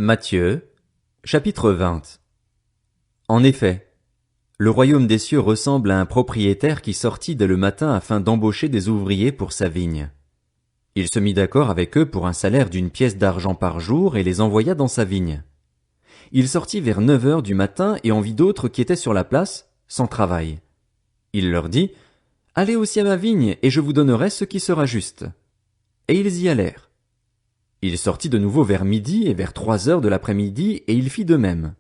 Matthieu, chapitre 20. En effet, le royaume des cieux ressemble à un propriétaire qui sortit dès le matin afin d'embaucher des ouvriers pour sa vigne. Il se mit d'accord avec eux pour un salaire d'une pièce d'argent par jour et les envoya dans sa vigne. Il sortit vers 9 heures du matin et en vit d'autres qui étaient sur la place, sans travail. Il leur dit, « Allez aussi à ma vigne et je vous donnerai ce qui sera juste. » Et ils y allèrent. Il sortit de nouveau vers midi et vers 3 heures de l'après-midi, et il fit de même.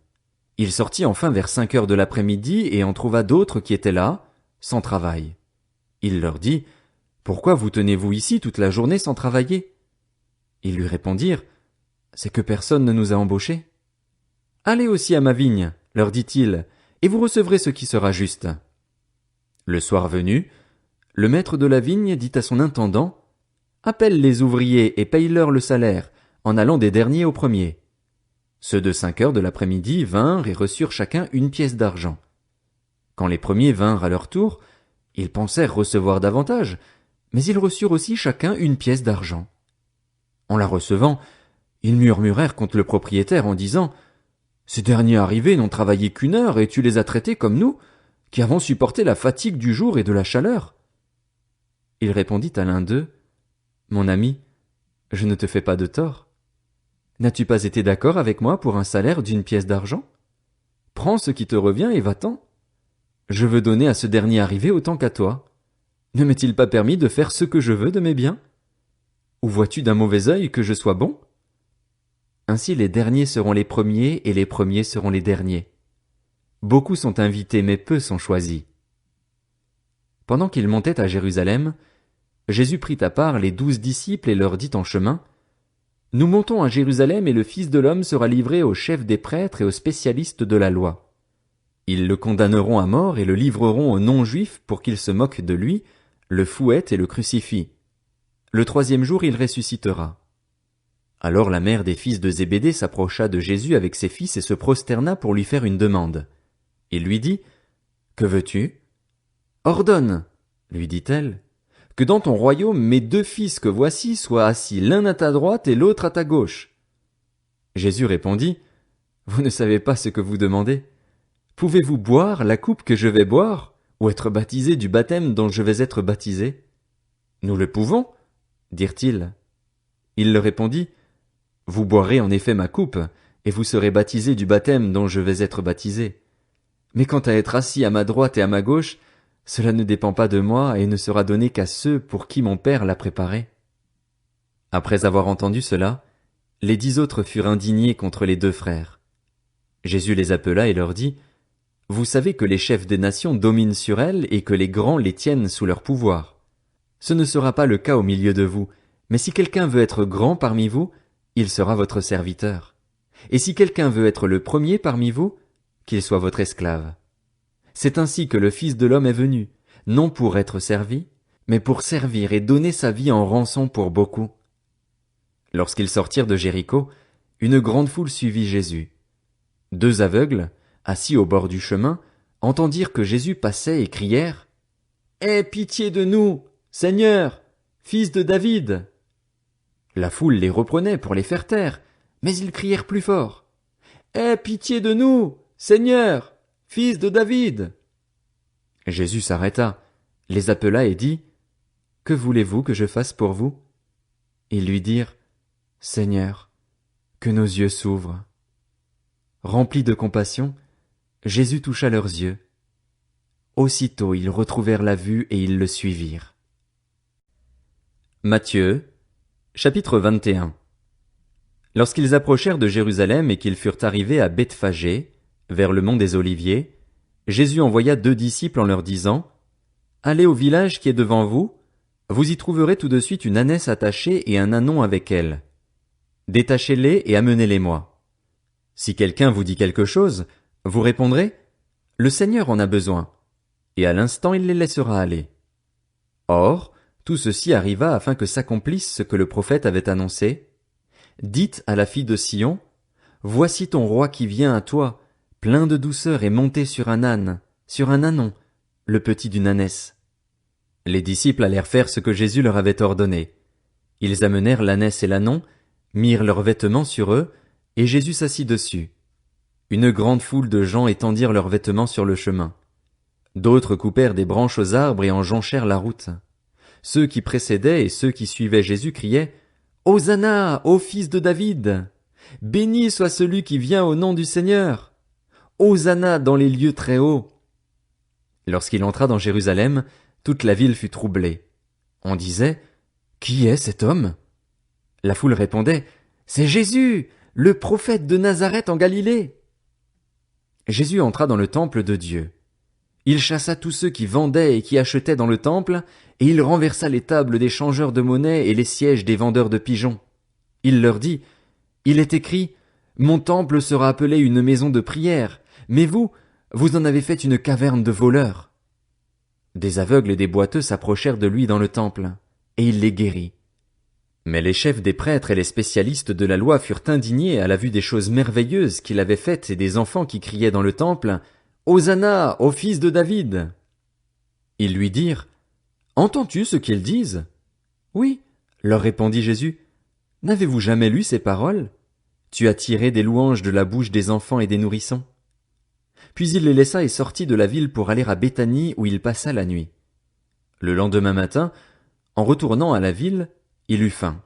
Il sortit enfin vers 5 heures de l'après-midi et en trouva d'autres qui étaient là, sans travail. Il leur dit, « Pourquoi vous tenez-vous ici toute la journée sans travailler ?» Ils lui répondirent, « C'est que personne ne nous a embauchés. » « Allez aussi à ma vigne, leur dit-il, et vous recevrez ce qui sera juste. » Le soir venu, le maître de la vigne dit à son intendant, « Appelle les ouvriers et paye-leur le salaire, en allant des derniers aux premiers. » Ceux de 5 heures de l'après-midi vinrent et reçurent chacun une pièce d'argent. Quand les premiers vinrent à leur tour, ils pensèrent recevoir davantage, mais ils reçurent aussi chacun une pièce d'argent. En la recevant, ils murmurèrent contre le propriétaire en disant, « Ces derniers arrivés n'ont travaillé qu'1 heure et tu les as traités comme nous, qui avons supporté la fatigue du jour et de la chaleur. » Il répondit à l'un d'eux, « Mon ami, je ne te fais pas de tort. N'as-tu pas été d'accord avec moi pour un salaire d'une pièce d'argent? Prends ce qui te revient et va-t'en. Je veux donner à ce dernier arrivé autant qu'à toi. Ne m'est-il pas permis de faire ce que je veux de mes biens? Ou vois-tu d'un mauvais œil que je sois bon? Ainsi les derniers seront les premiers et les premiers seront les derniers. Beaucoup sont invités mais peu sont choisis. » Pendant qu'ils montaient à Jérusalem, Jésus prit à part les 12 disciples et leur dit en chemin, « Nous montons à Jérusalem et le Fils de l'homme sera livré aux chefs des prêtres et aux spécialistes de la loi. Ils le condamneront à mort et le livreront aux non-juifs pour qu'ils se moquent de lui, le fouettent et le crucifient. Le 3e jour il ressuscitera. » Alors la mère des fils de Zébédée s'approcha de Jésus avec ses fils et se prosterna pour lui faire une demande. Il lui dit, « Que veux-tu? » « Ordonne, lui dit-elle, que dans ton royaume mes 2 fils que voici soient assis l'un à ta droite et l'autre à ta gauche. » Jésus répondit, « Vous ne savez pas ce que vous demandez. Pouvez-vous boire la coupe que je vais boire, ou être baptisé du baptême dont je vais être baptisé? » Nous le pouvons, dirent-ils. Il leur répondit, « Vous boirez en effet ma coupe, et vous serez baptisés du baptême dont je vais être baptisé. Mais quant à être assis à ma droite et à ma gauche, cela ne dépend pas de moi et ne sera donné qu'à ceux pour qui mon Père l'a préparé. » Après avoir entendu cela, les 10 autres furent indignés contre les 2 frères. Jésus les appela et leur dit, « Vous savez que les chefs des nations dominent sur elles et que les grands les tiennent sous leur pouvoir. Ce ne sera pas le cas au milieu de vous, mais si quelqu'un veut être grand parmi vous, il sera votre serviteur. Et si quelqu'un veut être le premier parmi vous, qu'il soit votre esclave. C'est ainsi que le Fils de l'homme est venu, non pour être servi, mais pour servir et donner sa vie en rançon pour beaucoup. » Lorsqu'ils sortirent de Jéricho, une grande foule suivit Jésus. 2 aveugles, assis au bord du chemin, entendirent que Jésus passait et crièrent, « Aie pitié de nous, Seigneur, fils de David !» La foule les reprenait pour les faire taire, mais ils crièrent plus fort, « Aie pitié de nous, Seigneur, fils de David !» Jésus s'arrêta, les appela et dit, « Que voulez-vous que je fasse pour vous? » Ils lui dirent, « Seigneur, que nos yeux s'ouvrent. » Rempli de compassion, Jésus toucha leurs yeux. Aussitôt ils retrouvèrent la vue et ils le suivirent. Matthieu, chapitre 21. Lorsqu'ils approchèrent de Jérusalem et qu'ils furent arrivés à Bethphagée, vers le mont des Oliviers, Jésus envoya 2 disciples en leur disant, « Allez au village qui est devant vous, vous y trouverez tout de suite une ânesse attachée et un ânon avec elle. Détachez-les et amenez-les-moi. Si quelqu'un vous dit quelque chose, vous répondrez, « Le Seigneur en a besoin. » Et à l'instant il les laissera aller. Or, tout ceci arriva afin que s'accomplisse ce que le prophète avait annoncé. Dites à la fille de Sion, « Voici ton roi qui vient à toi, plein de douceur et monté sur un âne, sur un ânon, le petit d'une ânesse. » Les disciples allèrent faire ce que Jésus leur avait ordonné. Ils amenèrent l'ânesse et l'ânon, mirent leurs vêtements sur eux, Et Jésus s'assit dessus. Une grande foule de gens étendirent leurs vêtements sur le chemin. D'autres coupèrent des branches aux arbres et en jonchèrent la route. Ceux qui précédaient et ceux qui suivaient Jésus criaient « Hosanna, ô fils de David! Béni soit celui qui vient au nom du Seigneur! Hosanna dans les lieux très hauts! » Lorsqu'il entra dans Jérusalem, toute la ville fut troublée. On disait « Qui est cet homme ?» La foule répondait « C'est Jésus, le prophète de Nazareth en Galilée. » Jésus entra dans le temple de Dieu. Il chassa tous ceux qui vendaient et qui achetaient dans le temple, et il renversa les tables des changeurs de monnaie et les sièges des vendeurs de pigeons. Il leur dit, « Il est écrit, mon temple sera appelé une maison de prière, mais vous, vous en avez fait une caverne de voleurs. » Des aveugles et des boiteux s'approchèrent de lui dans le temple, et il les guérit. Mais les chefs des prêtres et les spécialistes de la loi furent indignés à la vue des choses merveilleuses qu'il avait faites et des enfants qui criaient dans le temple, « Hosanna, ô fils de David !» Ils lui dirent, « Entends-tu ce qu'ils disent ?» Oui, leur répondit Jésus, « N'avez-vous jamais lu ces paroles ? Tu as tiré des louanges de la bouche des enfants et des nourrissons. » Puis il les laissa et sortit de la ville pour aller à Béthanie où il passa la nuit. Le lendemain matin, en retournant à la ville, il eut faim.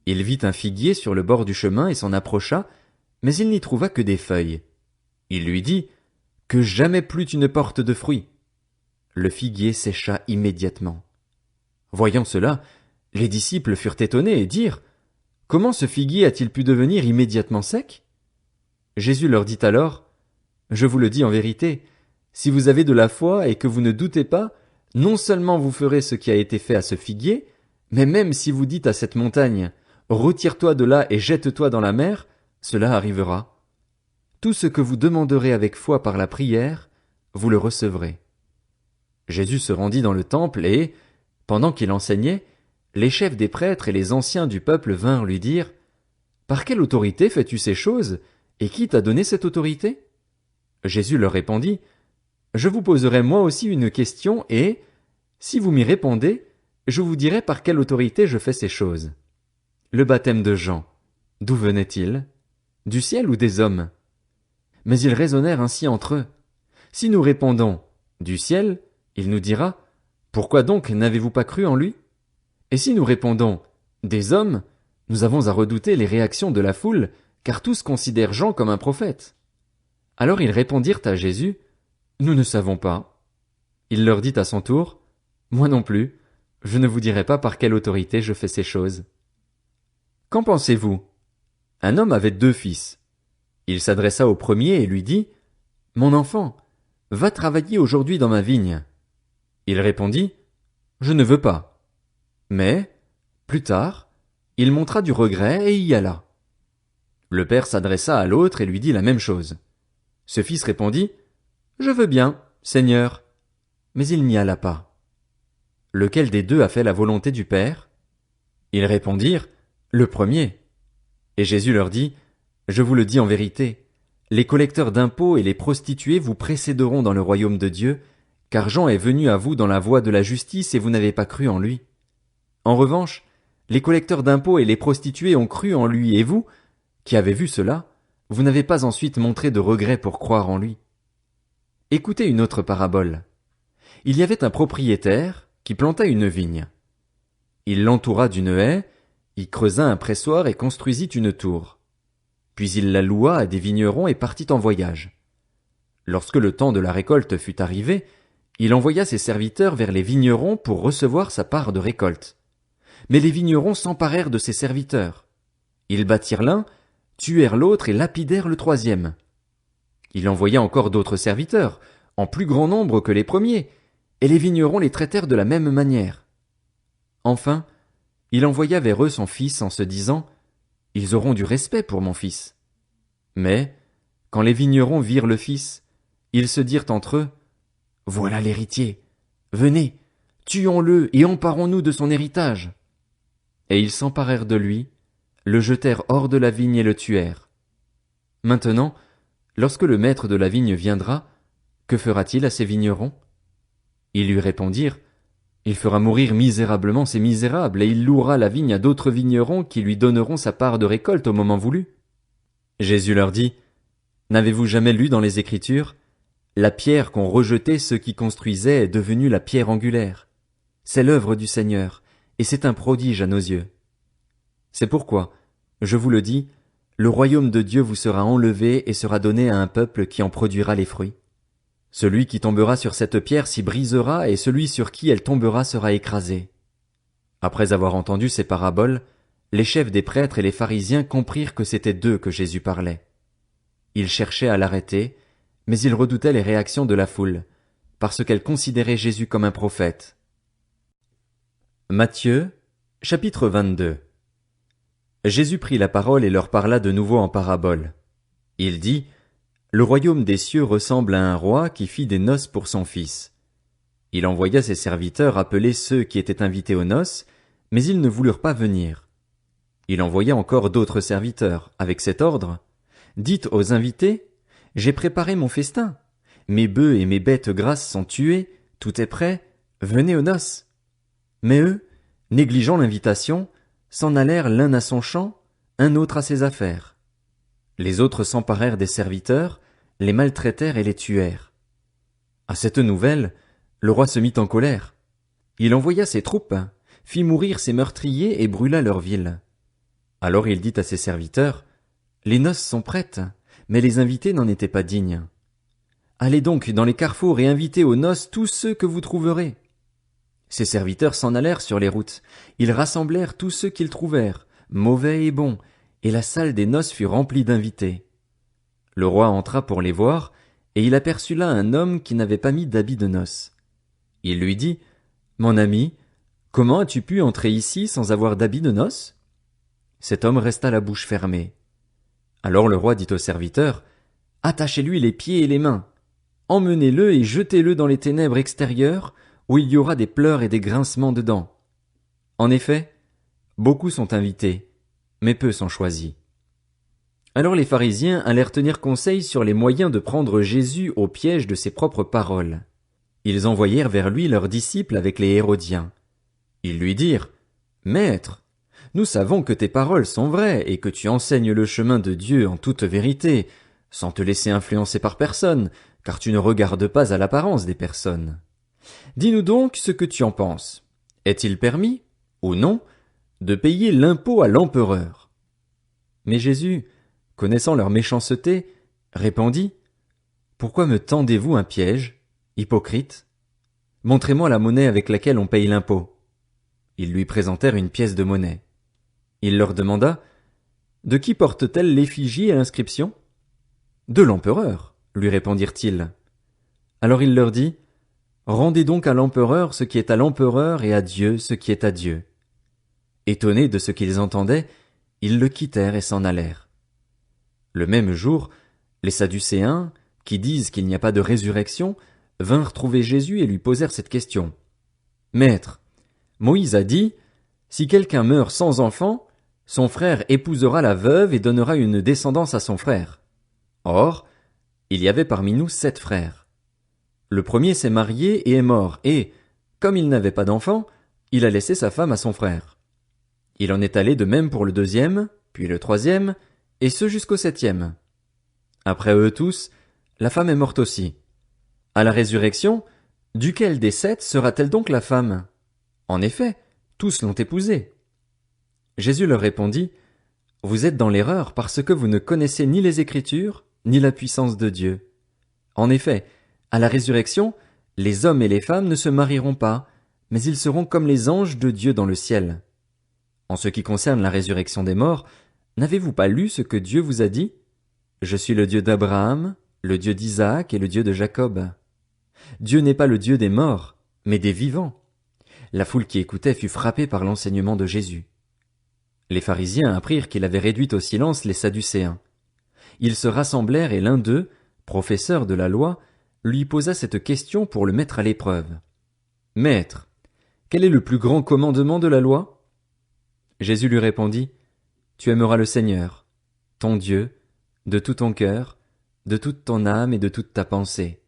Il vit un figuier sur le bord du chemin et s'en approcha, mais il n'y trouva que des feuilles. Il lui dit, « Que jamais plus tu ne portes de fruits. » Le figuier sécha immédiatement. Voyant cela, les disciples furent étonnés et dirent, « Comment ce figuier a-t-il pu devenir immédiatement sec ?» Jésus leur dit alors, « Je vous le dis en vérité, si vous avez de la foi et que vous ne doutez pas, non seulement vous ferez ce qui a été fait à ce figuier, mais même si vous dites à cette montagne, « Retire-toi de là et jette-toi dans la mer », cela arrivera. Tout ce que vous demanderez avec foi par la prière, vous le recevrez. Jésus se rendit dans le temple et, pendant qu'il enseignait, les chefs des prêtres et les anciens du peuple vinrent lui dire, « Par quelle autorité fais-tu ces choses, et qui t'a donné cette autorité ?» Jésus leur répondit, « Je vous poserai moi aussi une question et, si vous m'y répondez, je vous dirai par quelle autorité je fais ces choses. Le baptême de Jean, d'où venait-il? Du ciel ou des hommes? » Mais ils raisonnèrent ainsi entre eux. Si nous répondons, du ciel, il nous dira, pourquoi donc n'avez-vous pas cru en lui? Et si nous répondons, des hommes, nous avons à redouter les réactions de la foule, car tous considèrent Jean comme un prophète. Alors ils répondirent à Jésus, nous ne savons pas. Il leur dit à son tour, moi non plus, je ne vous dirai pas par quelle autorité je fais ces choses. Qu'en pensez-vous? Un homme avait 2 fils. Il s'adressa au premier et lui dit, « Mon enfant, va travailler aujourd'hui dans ma vigne. » Il répondit, « Je ne veux pas. » Mais, plus tard, il montra du regret et y alla. Le père s'adressa à l'autre et lui dit la même chose. Ce fils répondit, « Je veux bien, Seigneur. » Mais il n'y alla pas. Lequel des 2 a fait la volonté du père? Ils répondirent, « Le premier. » Et Jésus leur dit, « Je vous le dis en vérité, les collecteurs d'impôts et les prostituées vous précéderont dans le royaume de Dieu, car Jean est venu à vous dans la voie de la justice et vous n'avez pas cru en lui. En revanche, les collecteurs d'impôts et les prostituées ont cru en lui et vous, qui avez vu cela, vous n'avez pas ensuite montré de regret pour croire en lui. » Écoutez une autre parabole. Il y avait un propriétaire qui planta une vigne. Il l'entoura d'une haie, y creusa un pressoir et construisit une tour. Puis il la loua à des vignerons et partit en voyage. Lorsque le temps de la récolte fut arrivé, il envoya ses serviteurs vers les vignerons pour recevoir sa part de récolte. Mais les vignerons s'emparèrent de ses serviteurs. Ils battirent l'un, tuèrent l'autre et lapidèrent le troisième. Il envoya encore d'autres serviteurs, en plus grand nombre que les premiers, et les vignerons les traitèrent de la même manière. Enfin, il envoya vers eux son fils en se disant, « Ils auront du respect pour mon fils. » Mais, quand les vignerons virent le fils, ils se dirent entre eux, « Voilà l'héritier. Venez, tuons-le et emparons-nous de son héritage. » Et ils s'emparèrent de lui, le jetèrent hors de la vigne et le tuèrent. Maintenant, lorsque le maître de la vigne viendra, que fera-t-il à ces vignerons? Ils lui répondirent, « Il fera mourir misérablement ces misérables, et il louera la vigne à d'autres vignerons qui lui donneront sa part de récolte au moment voulu. » Jésus leur dit, N'avez-vous jamais lu dans les Écritures? La pierre qu'ont rejetée ceux qui construisaient est devenue la pierre angulaire. C'est l'œuvre du Seigneur, et c'est un prodige à nos yeux. C'est pourquoi, je vous le dis, le royaume de Dieu vous sera enlevé et sera donné à un peuple qui en produira les fruits. Celui qui tombera sur cette pierre s'y brisera, et celui sur qui elle tombera sera écrasé. Après avoir entendu ces paraboles, les chefs des prêtres et les pharisiens comprirent que c'était d'eux que Jésus parlait. Ils cherchaient à l'arrêter, mais ils redoutaient les réactions de la foule, parce qu'elle considérait Jésus comme un prophète. Matthieu, chapitre 22. Jésus prit la parole et leur parla de nouveau en parabole. Il dit, Le royaume des cieux ressemble à un roi qui fit des noces pour son fils. Il envoya ses serviteurs appeler ceux qui étaient invités aux noces, mais ils ne voulurent pas venir. Il envoya encore d'autres serviteurs, avec cet ordre, Dites aux invités, J'ai préparé mon festin. Mes bœufs et mes bêtes grasses sont tués, tout est prêt, venez aux noces. Mais eux, négligeant l'invitation, s'en allèrent l'un à son champ, un autre à ses affaires. Les autres s'emparèrent des serviteurs, les maltraitèrent et les tuèrent. À cette nouvelle, le roi se mit en colère. Il envoya ses troupes, fit mourir ses meurtriers et brûla leur ville. Alors il dit à ses serviteurs, Les noces sont prêtes, mais les invités n'en étaient pas dignes. Allez donc dans les carrefours et invitez aux noces tous ceux que vous trouverez. Ses serviteurs s'en allèrent sur les routes. Ils rassemblèrent tous ceux qu'ils trouvèrent, mauvais et bons, et la salle des noces fut remplie d'invités. Le roi entra pour les voir, et il aperçut là un homme qui n'avait pas mis d'habit de noces. Il lui dit, Mon ami, comment as-tu pu entrer ici sans avoir d'habit de noces? Cet homme resta la bouche fermée. Alors le roi dit aux serviteurs, Attachez-lui les pieds et les mains. Emmenez-le et jetez-le dans les ténèbres extérieures, où il y aura des pleurs et des grincements de dents. En effet, beaucoup sont invités, mais peu sont choisis. Alors les pharisiens allèrent tenir conseil sur les moyens de prendre Jésus au piège de ses propres paroles. Ils envoyèrent vers lui leurs disciples avec les Hérodiens. Ils lui dirent, Maître, nous savons que tes paroles sont vraies et que tu enseignes le chemin de Dieu en toute vérité, sans te laisser influencer par personne, car tu ne regardes pas à l'apparence des personnes. Dis-nous donc ce que tu en penses. Est-il permis, ou non, de payer l'impôt à l'empereur? Mais Jésus, connaissant leur méchanceté, répondit, Pourquoi me tendez-vous un piège, hypocrite? Montrez-moi la monnaie avec laquelle on paye l'impôt. Ils lui présentèrent une pièce de monnaie. Il leur demanda, De qui porte-t-elle l'effigie et l'inscription? De l'empereur, lui répondirent-ils. Alors il leur dit, Rendez donc à l'empereur ce qui est à l'empereur et à Dieu ce qui est à Dieu. Étonnés de ce qu'ils entendaient, ils le quittèrent et s'en allèrent. Le même jour, les Sadducéens, qui disent qu'il n'y a pas de résurrection, vinrent trouver Jésus et lui posèrent cette question. Maître, Moïse a dit, si quelqu'un meurt sans enfant, son frère épousera la veuve et donnera une descendance à son frère. Or, il y avait parmi nous 7 frères. Le premier s'est marié et est mort, et, comme il n'avait pas d'enfant, il a laissé sa femme à son frère. Il en est allé de même pour le deuxième, puis le troisième, et ce jusqu'au 7e. Après eux tous, la femme est morte aussi. À la résurrection, duquel des 7 sera-t-elle donc la femme? En effet, tous l'ont épousée. Jésus leur répondit, Vous êtes dans l'erreur parce que vous ne connaissez ni les Écritures, ni la puissance de Dieu. En effet, à la résurrection, les hommes et les femmes ne se marieront pas, mais ils seront comme les anges de Dieu dans le ciel. En ce qui concerne la résurrection des morts, n'avez-vous pas lu ce que Dieu vous a dit? Je suis le Dieu d'Abraham, le Dieu d'Isaac et le Dieu de Jacob. Dieu n'est pas le Dieu des morts, mais des vivants. La foule qui écoutait fut frappée par l'enseignement de Jésus. Les pharisiens apprirent qu'il avait réduit au silence les Sadducéens. Ils se rassemblèrent et l'un d'eux, professeur de la loi, lui posa cette question pour le mettre à l'épreuve. Maître, quel est le plus grand commandement de la loi? Jésus lui répondit, Tu aimeras le Seigneur, ton Dieu, de tout ton cœur, de toute ton âme et de toute ta pensée.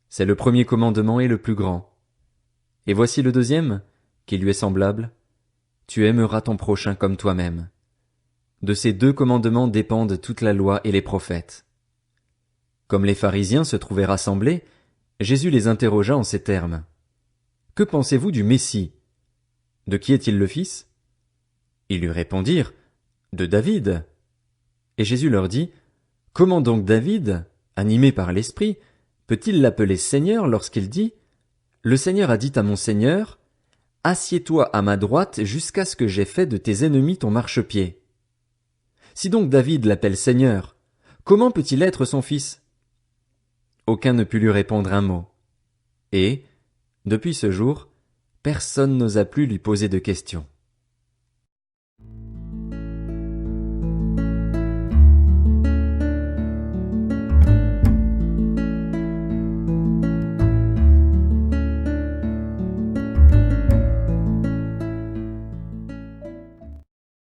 C'est le premier commandement et le plus grand. Et voici le deuxième, qui lui est semblable. Tu aimeras ton prochain comme toi-même. De ces 2 commandements dépendent toute la loi et les prophètes. Comme les pharisiens se trouvaient rassemblés, Jésus les interrogea en ces termes. Que pensez-vous du Messie? De qui est-il le fils? Ils lui répondirent, de David. Et Jésus leur dit, comment donc David, animé par l'Esprit, peut-il l'appeler Seigneur lorsqu'il dit, le Seigneur a dit à mon Seigneur, assieds-toi à ma droite jusqu'à ce que j'aie fait de tes ennemis ton marchepied. Si donc David l'appelle Seigneur, comment peut-il être son fils? Aucun ne put lui répondre un mot. Et, depuis ce jour, personne n'osa plus lui poser de questions.